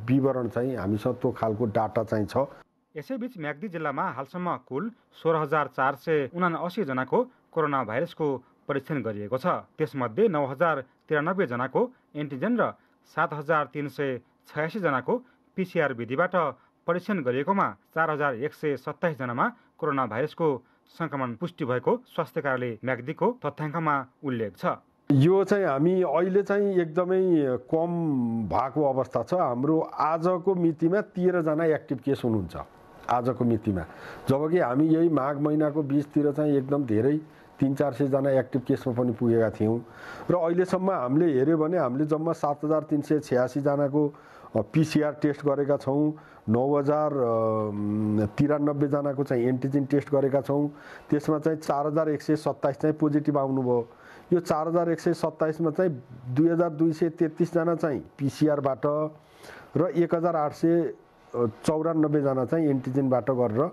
[SPEAKER 16] विवरण चाहिँ हामीसँग त्यो खालको डाटा चाहिँ छ।
[SPEAKER 15] यसैबीच म्याग्दी जिल्लामा हालसम्म कुल 16,479 जनाको कोरोना भाइरसको परीक्षण गरिएको छ। त्यसमध्ये 9,093 जनाको एन्टिजेन र 7,386 जनाको PCR विधिबाट परीक्षण गरिएकोमा 4,127 जनामा कोरोना भाइरसको संक्रमण पुष्टि भएको स्वास्थ्य कार्यालय म्याग्दीको तथ्याङ्कमा उल्लेख छ।
[SPEAKER 16] यो चाहिँ हामी अहिले चाहिँ एकदमै कम भएको अवस्था छ। हाम्रो आजको मितिमा 13 जना एक्टिभ केस हुनुहुन्छ आजको मितिमा, जबकि हामी यही माघ महिनाको 20 तिर चाहिँ एकदम धेरै 300-400 जना एक्टिभ केसमा पनि पुगेका थियौँ र अहिलेसम्म हामीले हेऱ्यो भने हामीले जम्मा 7,386 जनाको PCR टेस्ट गरेका छौँ, 9,093 जनाको चाहिँ एन्टिजेन टेस्ट गरेका छौँ। त्यसमा चाहिँ 4,127 चाहिँ पोजिटिभ आउनुभयो। यो 4,127 चाहिँ 2,233 जना चाहिँ PCRबाट र 1,894 जना चाहिँ एन्टिजेनबाट गरेर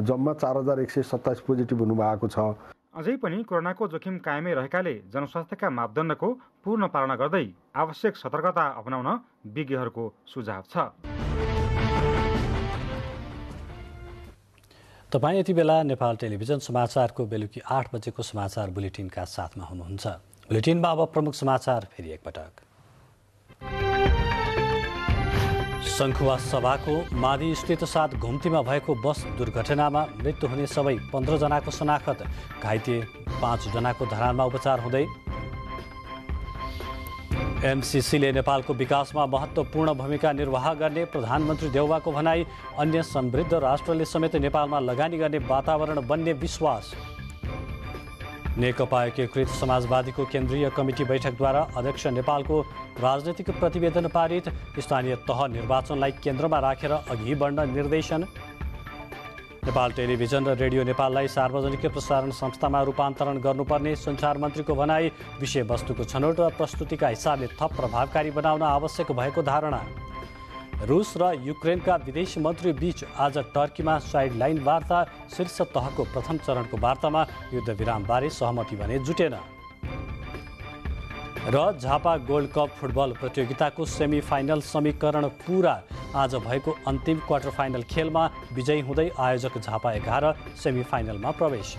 [SPEAKER 16] जम्मा 4,127 पोजिटिभ हुनुभएको छ।
[SPEAKER 15] अझै पनि कोरोनाको जोखिम कायमै रहेकाले जनस्वास्थ्यका मापदण्डको पूर्ण पालना गर्दै आवश्यक सतर्कता अपनाउन विज्ञहरूको सुझाव छ।
[SPEAKER 1] तपाईँ यति बेला नेपाल टेलिभिजन समाचारको बेलुकी 8 बजेको समाचार बुलेटिनका साथमा हुनुहुन्छ। बुलेटिनमा अब प्रमुख समाचार फेरि एकपटक। सङ्खुवा सभाको मादी स्थित साथ घुम्तीमा भएको बस दुर्घटनामा मृत्यु हुने सबै 15 जनाको शनाखत, घाइते 5 जनाको धरानमा उपचार हुँदै। एमसीसीले नेपालको विकासमा महत्त्वपूर्ण भूमिका निर्वाह गर्ने प्रधानमन्त्री देउवाको भनाई, अन्य समृद्ध राष्ट्रले समेत नेपालमा लगानी गर्ने वातावरण बन्ने विश्वास। नेकपा एकीकृत समाजवादीको केन्द्रीय कमिटी बैठकद्वारा अध्यक्ष नेपालको राजनैतिक प्रतिवेदन पारित, स्थानीय तह निर्वाचनलाई केन्द्रमा राखेर अघि बढ्न निर्देशन। नेपाल टेलिभिजन र रेडियो नेपाललाई सार्वजनिक प्रसारण संस्थामा रूपान्तरण गर्नुपर्ने सञ्चार मन्त्रीको भनाई, विषयवस्तुको छनौट र प्रस्तुतिका हिसाबले थप प्रभावकारी बनाउन आवश्यक भएको धारणा। रुस र युक्रेनका विदेश मन्त्री बीच आज टर्कीमा साइडलाइन वार्ता, शीर्ष तहको प्रथम चरणको वार्तामा युद्धविरामबारे सहमति भने जुटेन। र झापा गोल्ड कप फुटबल प्रतियोगिताको सेमिफाइनल समीकरण पूरा, आज भएको अन्तिम क्वार्टर फाइनल खेलमा विजयी हुँदै आयोजक झापा 11 सेमिफाइनलमा प्रवेश।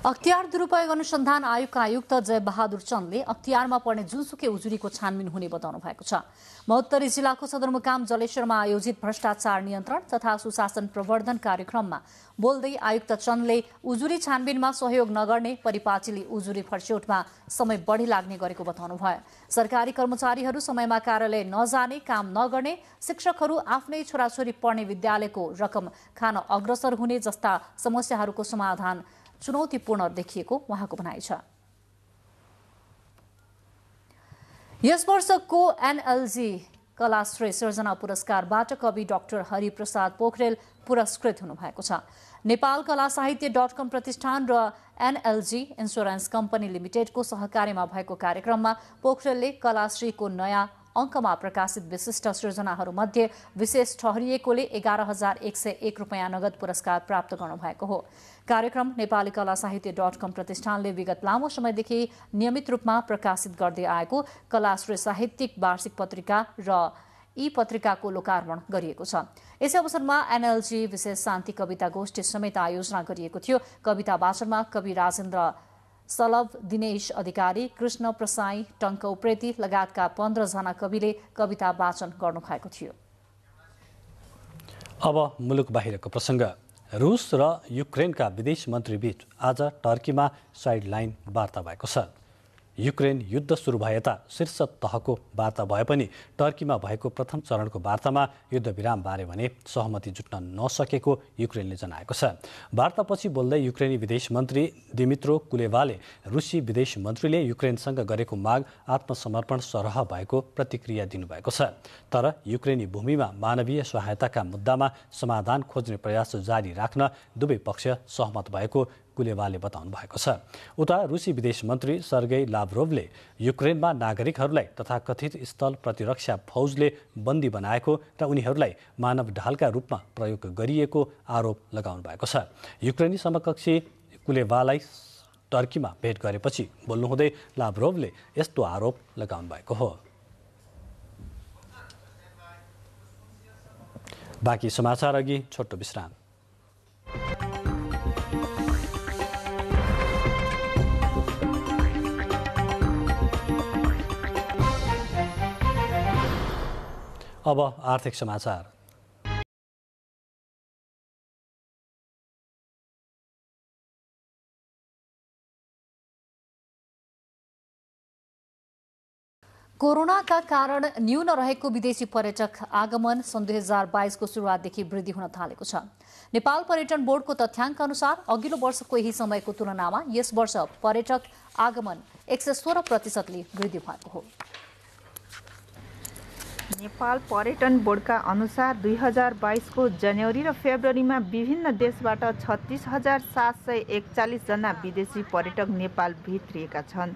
[SPEAKER 2] अख्तियार दुरुपयोग अनुसन्धान आयोगका आयुक्त जय बहादुर चन्दले अख्तियारमा पर्ने जुनसुकै उजुरीको छानबिन हुने बताउनु भएको छ। महोत्तरी जिल्लाको सदरमुकाम जलेश्वरमा आयोजित भ्रष्टाचार नियन्त्रण तथा सुशासन प्रवर्धन कार्यक्रममा बोल्दै आयुक्त चन्दले उजुरी छानबिनमा सहयोग नगर्ने, परिपाटीले उजुरी फर्स्यौटमा समय बढी लाग्ने गरेको बताउनुभयो। सरकारी कर्मचारीहरू समयमा कार्यालय नजाने, काम नगर्ने, शिक्षकहरू आफ्नै छोराछोरी पढ्ने विद्यालयको रकम खान अग्रसर हुने जस्ता समस्याहरूको समाधान चुनौतीपूर्ण देखिएको उहाँको भनाइ छ। यस वर्षको एनएलजी कलाश्रेय सृजना पुरस्कारबाट कवि डाक्टर हरिप्रसाद पोखरेल पुरस्कृत हुनुभएको छ। नेपाल कला साहित्य .com प्रतिष्ठान र एनएलजी इन्स्योरेन्स कम्पनी लिमिटेडको सहकार्यमा भएको कार्यक्रममा पोखरेलले कलाश्रीको नयाँ अङ्कमा प्रकाशित विशिष्ट सृजनाहरूमध्ये विशेष ठहरिएकोले 11,101 रुपियाँ नगद पुरस्कार प्राप्त गर्नुभएको हो। कार्यक्रम नेपाली कला साहित्य .com प्रतिष्ठानले विगत लामो समयदेखि नियमित रूपमा प्रकाशित गर्दै आएको कलाश्रेय साहित्यिक वार्षिक पत्रिका र यी पत्रिकाको लोकार्पण गरिएको छ। यसै अवसरमा एनएलजी विशेष शान्ति कविता गोष्ठी समेत आयोजना गरिएको थियो। कविता वाचनमा कवि राजेन्द्र सलभ, दिनेश अधिकारी, कृष्ण प्रसाई, टङ्क उप्रेती लगायतका 15 जना कविले कविता वाचन गर्नुभएको थियो।
[SPEAKER 1] अब मुलुक बाहिरको प्रसङ्ग। रुस र युक्रेनका विदेश मन्त्री बीच आज टर्कीमा साइडलाइन वार्ता भएको छ। युक्रेन युद्ध सुरु भए यता शीर्ष तहको वार्ता भए पनि टर्कीमा भएको प्रथम चरणको वार्तामा युद्ध विरामबारे भने सहमति जुट्न नसकेको युक्रेनले जनाएको छ। वार्तापछि बोल्दै युक्रेनी विदेश मन्त्री दिमित्रो कुलेवाले रुसी विदेश मन्त्रीले युक्रेनसँग गरेको माग आत्मसमर्पण सरह भएको प्रतिक्रिया दिनुभएको छ। तर युक्रेनी भूमिमा मानवीय सहायताका मुद्दामा समाधान खोज्ने प्रयास जारी राख्न दुवै पक्ष सहमत भएको कुलेवाले बताउनु भएको छ। उता रुसी विदेश मन्त्री सर्गेई लाभरोभले युक्रेनमा नागरिकहरूलाई तथाकथित स्थल प्रतिरक्षा फौजले बन्दी बनाएको र उनीहरूलाई मानव ढालका रूपमा प्रयोग गरिएको आरोप लगाउनु भएको छ। युक्रेनी समकक्षी कुलेवालाई टर्कीमा भेट गरेपछि बोल्नुहुँदै लाभरोभले यस्तो आरोप लगाउनु भएको हो। बाँकी समाचार अघि छोटो विश्राम। अब आर्थिक समाचार।
[SPEAKER 2] कोरोनाका कारण न्यून रहेको विदेशी पर्यटक आगमन सन् 2022 को सुरुवातदेखि वृद्धि हुन थालेको छ। नेपाल पर्यटन बोर्डको तथ्याङ्क अनुसार अघिल्लो वर्षको यही समयको तुलनामा यस वर्ष पर्यटक आगमन 116% वृद्धि भएको हो।
[SPEAKER 17] नेपाल पर्यटन बोर्डका अनुसार 2022 को जनवरी र फेब्रुअरीमा विभिन्न देशबाट 36,741 जना विदेशी पर्यटक नेपाल भित्रिएका छन्।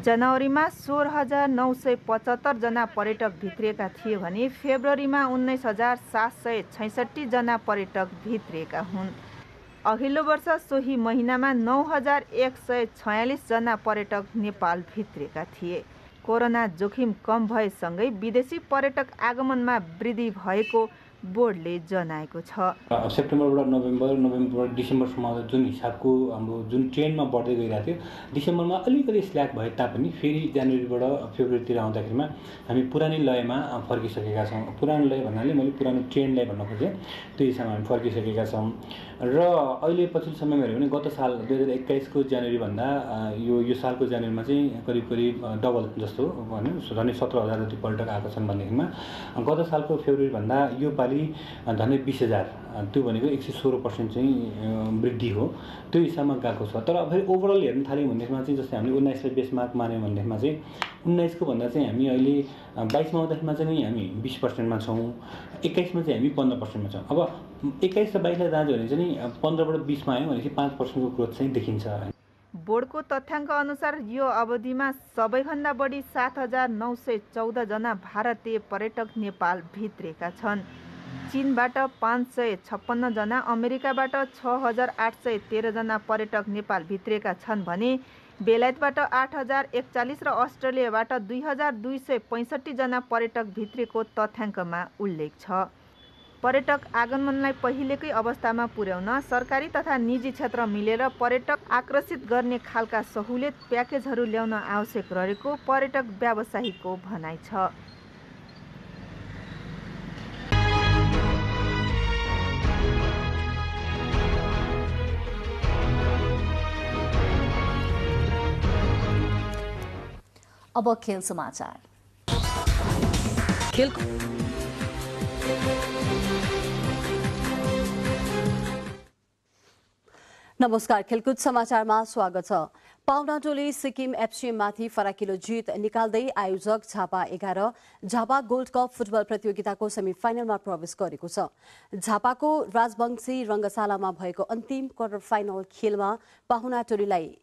[SPEAKER 17] जनवरीमा 16,975 जना पर्यटक भित्रिएका थिए भने फेब्रुअरीमा 19,766 जना पर्यटक भित्रिएका हुन्। अघिल्लो वर्ष सोही महिनामा 9,146 जना पर्यटक नेपाल भित्रिएका थिए। कोरोना जोखिम कम भएसँगै विदेशी पर्यटक आगमनमा वृद्धि भएको बोर्डले जनाएको छ।
[SPEAKER 18] सेप्टेम्बरबाट नोभेम्बरबाट डिसेम्बरसम्म जुन हिसाबको हाम्रो जुन ट्रेन्डमा बढ्दै गइरहेको थियो, डिसेम्बरमा अलिकति स्ल्याक भए तापनि फेरि जनवरीबाट फेब्रुअरीतिर आउँदाखेरिमा हामी पुरानै लयमा फर्किसकेका छौँ। पुरानो लय भन्नाले मैले पुरानो ट्रेन्डलाई भन्न खोजेँ, त्यो हिसाबमा हामी फर्किसकेका छौँ। र अहिले पछिल्लो समयमा हेऱ्यो भने गत साल 2021 को जनवरीभन्दा यो सालको जनवरीमा चाहिँ करिब डबल जस्तो भनौँ, झन्डै 17,000 जति पर्यटक आएको छन् भनेदेखिमा गत सालको फेब्रुअरीभन्दा यो पालि झन्डै 20,000, त्यो भनेको 116% चाहिँ वृद्धि हो। त्यो हिसाबमा गएको छ। तर फेरि ओभरअल हेर्न थाल्यौँ भनेदेखिमा चाहिँ जस्तै हामीले 19 लाई बेसमार्क मान्यौँ भनेदेखिमा चाहिँ 19 को भन्दा चाहिँ हामी अहिले 22 मा आउँदाखेरिमा चाहिँ हामी 20%मा छौँ, 21 मा चाहिँ हामी 15%मा छौँ। अब 21 र 22 लाई जाँच्यो भने चाहिँ 15 बाट 20 मा आयो भनेपछि 5% को ग्रोथ चाहिँ देखिन्छ।
[SPEAKER 17] बोर्डको तथ्याङ्क अनुसार यो अवधिमा सबैभन्दा बढी 7,914 जना भारतीय पर्यटक नेपाल भित्रिएका छन्। चीनबाट 556 जना, अमेरिकाबाट 6,813 जना पर्यटक नेपाल भित्रिएका छन् भने बेलायतबाट 8,041 र अस्ट्रेलियाबाट 2,265 जना पर्यटक भित्रिएको तथ्याङ्कमा उल्लेख छ। पर्यटक आगमनलाई पहिलेकै अवस्थामा पुर्याउन सरकारी तथा निजी क्षेत्र मिलेर पर्यटक आकर्षित गर्ने खालका सहुलियत प्याकेजहरू ल्याउन आवश्यक रहेको पर्यटक व्यवसायीको भनाइ छ।
[SPEAKER 2] अब खेल समाचार।
[SPEAKER 19] नमस्कार, खेलकुद समाचारमा स्वागत छ। पाउना टोली सिक्किम एफसीमाथि फराकिलो जित निकाल्दै आयोजक Jhapa 11 Jhapa gold cup football प्रतियोगिताको सेमिफाइनलमा प्रवेश गरेको छ। झापाको राजवंशी रङ्गशालामा भएको अन्तिम क्वार्टर फाइनल खेलमा पाहुना टोलीलाई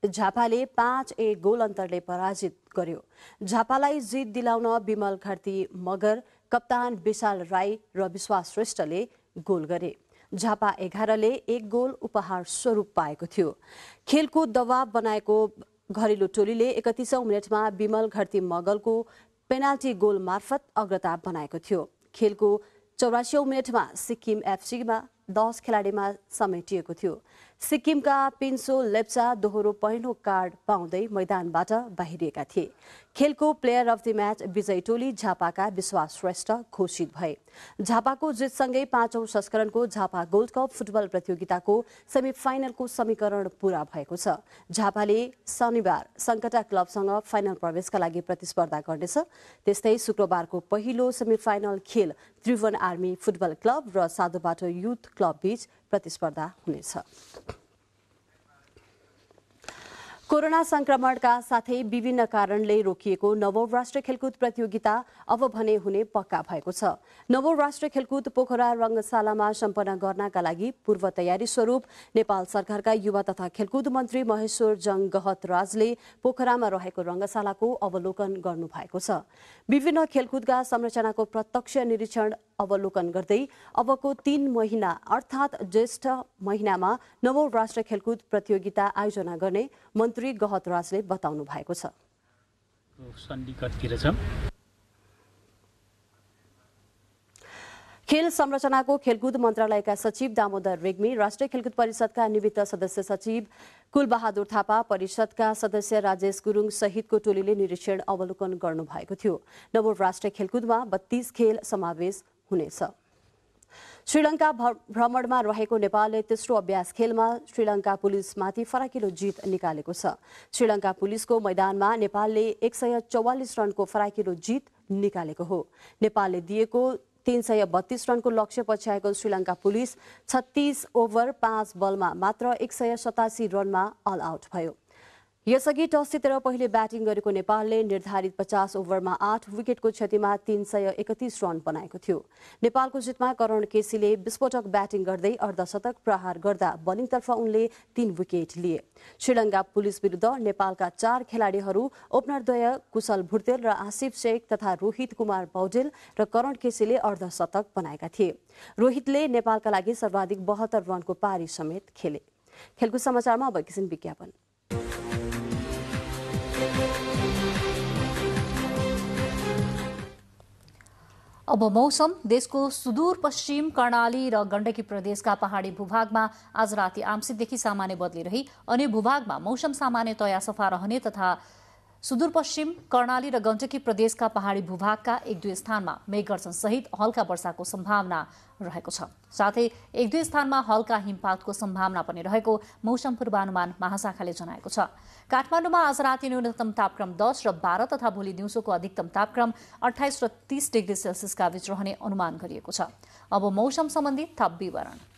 [SPEAKER 19] झापाले 5-1 गोल अन्तरले पराजित गर्यो। झापालाई जित दिलाउन विमल घरती मगर, कप्तान विशाल राई र विश्वास श्रेष्ठले गोल गरे। झापा 11ले 1 गोल उपहार स्वरूप पाएको थियो। खेलको दबाव बनाएको घरेलु टोलीले 31औं मिनेटमा विमल घरती मगलको पेनाल्टी गोल मार्फत अग्रता बनाएको थियो। खेलको 84औं मिनेटमा सिक्किम एफसीमा 10 खेलाडीमा समेटिएको थियो। सिक्किमका पिन्सो लेप्चा दोहोरो पहिलो कार्ड पाउँदै मैदानबाट बाहिरिएका थिए। खेलको प्लेयर अफ द म्याच विजय टोली झापाका विश्वास श्रेष्ठ घोषित भए। झापाको जितसँगै 5औं संस्करणको झापा गोल्ड कप फुटबल प्रतियोगिताको सेमिफाइनलको समीकरण पूरा भएको छ। झापाले शनिबार सङ्कटा क्लबसँग फाइनल प्रवेशका लागि प्रतिस्पर्धा गर्नेछ। त्यस्तै शुक्रबारको पहिलो सेमिफाइनल खेल त्रिभुवन आर्मी फुटबल क्लब र साधुबाटो युथ क्लब बीच प्रतिस्पर्धा हुनेछ। कोरोना संक्रमणका साथै विभिन्न कारणले रोकिएको नवौं राष्ट्रिय खेलकुद प्रतियोगिता अब भने हुने पक्का भएको छ। नवौं राष्ट्रिय खेलकुद पोखरा रंगशालामा सम्पन्न गर्नका लागि पूर्व तयारी स्वरूप नेपाल सरकारका युवा तथा खेलकुद मन्त्री महेश्वर जङ गहतराजले पोखरामा रहेको रंगशालाको अवलोकन गर्नु भएको छ। विभिन्न खेलकुदका संरचनाको प्रत्यक्ष निरीक्षण अवलोकन गर्दै अबको 3 महिना अर्थात् ज्येष्ठ महिनामा नवौं राष्ट्रिय खेलकुद प्रतियोगिता आयोजना गर्ने मन्त्री गहतराजले बताउनु भएको छ। खेल संरचनाको खेलकुद मन्त्रालयका सचिव दामोदर रेग्मी, राष्ट्रिय खेलकुद परिषदका निमित्त सदस्य सचिव कुलबहादुर थापा, परिषदका सदस्य राजेश गुरुङ सहितको टोलीले निरीक्षण अवलोकन गर्नु भएको थियो। नवौं राष्ट्रिय खेलकुदमा 32 खेल समावेश हुनेछ। श्रीलङ्का भ्रमणमा रहेको नेपालले तेस्रो अभ्यास खेलमा श्रीलङ्का पुलिसमाथि फराकिलो जित निकालेको छ। श्रीलङ्का पुलिसको मैदानमा नेपालले 144 रनको फराकिलो जित निकालेको हो। नेपालले दिएको 332 रनको लक्ष्य पछ्याएको श्रीलङ्का पुलिस 36 ओभर 5 बलमा मात्र 187 रनमा अल आउट भयो। यसअघि टस जितेर पहिले ब्याटिङ गरेको नेपालले निर्धारित 50 ओभरमा 8 विकेटको क्षतिमा 331 रन बनाएको थियो। नेपालको जितमा करण केसीले विस्फोटक ब्याटिङ गर्दै अर्धशतक प्रहार गर्दा बलिङतर्फ उनले 3 विकेट लिए। श्रीलङ्का पुलिस विरुद्ध नेपालका 4 खेलाडीहरू ओपनरद्वय कुशल भुर्तेल र आसिफ शेख तथा रोहित कुमार पौडेल र करण केसीले अर्धशतक बनाएका थिए। रोहितले नेपालका लागि सर्वाधिक 72 रनको पारी समेत खेले। खेलकुद समाचारमा अब एकैछिन विज्ञापन।
[SPEAKER 2] अब मौसम। देशको सुदूरपश्चिम कर्णाली र गण्डकी प्रदेशका पहाडी भूभागमा आज राति आंशिकदेखि सामान्य बदली रही अन्य भूभागमा मौसम सामान्यतया सफा रहने तथा सुदूरपश्चिम कर्णाली र गण्डकी प्रदेशका पहाडी भूभागका 1-2 स्थानमा मेघगर्जन सहित हल्का वर्षाको सम्भावना रहेको छ। साथै 1-2 स्थानमा हल्का हिमपातको सम्भावना पनि रहेको मौसम पूर्वानुमान महाशाखाले जनाएको छ। काठमाडौँमा आज राति न्यूनतम तापक्रम 10 र 12 तथा भोलि दिउँसोको अधिकतम तापक्रम 28 र 30 डिग्री सेल्सियसका बीच रहने अनुमान गरिएको छ। अब मौसम सम्बन्धी थप विवरण।